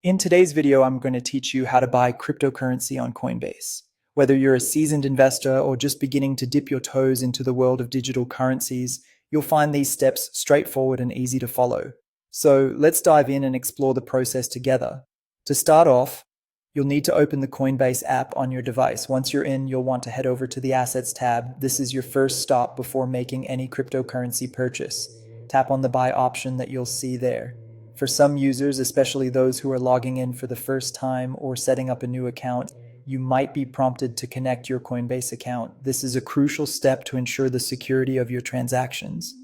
In today's video, I'm going to teach you how to buy cryptocurrency on Coinbase. Whether you're a seasoned investor or just beginning to dip your toes into the world of digital currencies, you'll find these steps straightforward and easy to follow. So let's dive in and explore the process together. To start off, you'll need to open the Coinbase app on your device. Once you're in, you'll want to head over to the Assets tab. This is your first stop before making any cryptocurrency purchase. Tap on the buy option that you'll see there. For some users, especially those who are logging in for the first time or setting up a new account, you might be prompted to connect your Coinbase account. This is a crucial step to ensure the security of your transactions.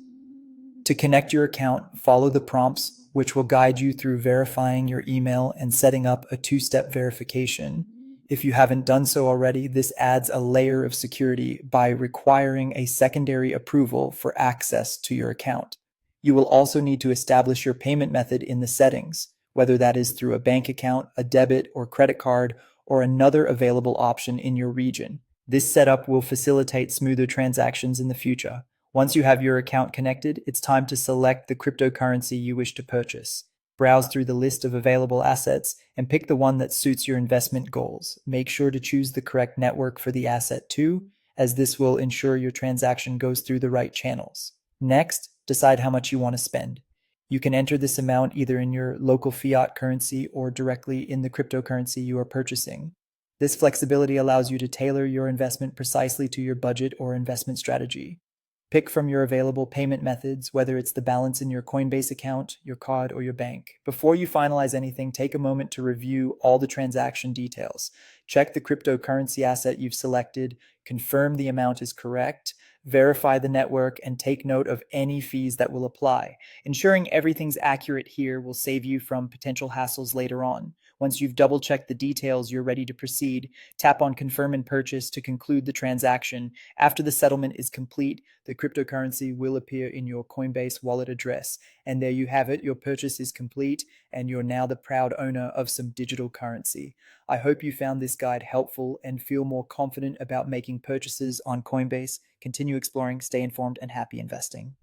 To connect your account, follow the prompts, which will guide you through verifying your email and setting up a two-step verification. If you haven't done so already, this adds a layer of security by requiring a secondary approval for access to your account. You will also need to establish your payment method in the settings, whether that is through a bank account, a debit or credit card, or another available option in your region. This setup will facilitate smoother transactions in the future. Once you have your account connected, it's time to select the cryptocurrency you wish to purchase. Browse through the list of available assets and pick the one that suits your investment goals. Make sure to choose the correct network for the asset too, as this will ensure your transaction goes through the right channels. Next, decide how much you want to spend. You can enter this amount either in your local fiat currency or directly in the cryptocurrency you are purchasing. This flexibility allows you to tailor your investment precisely to your budget or investment strategy. Pick from your available payment methods, whether it's the balance in your Coinbase account, your card, or your bank. Before you finalize anything, take a moment to review all the transaction details. Check the cryptocurrency asset you've selected, confirm the amount is correct, verify the network, and take note of any fees that will apply. Ensuring everything's accurate here will save you from potential hassles later on. Once you've double-checked the details, you're ready to proceed. Tap on Confirm and Purchase to conclude the transaction. After the settlement is complete, the cryptocurrency will appear in your Coinbase wallet address. And there you have it. Your purchase is complete, and you're now the proud owner of some digital currency. I hope you found this guide helpful and feel more confident about making purchases on Coinbase. Continue exploring, stay informed, and happy investing.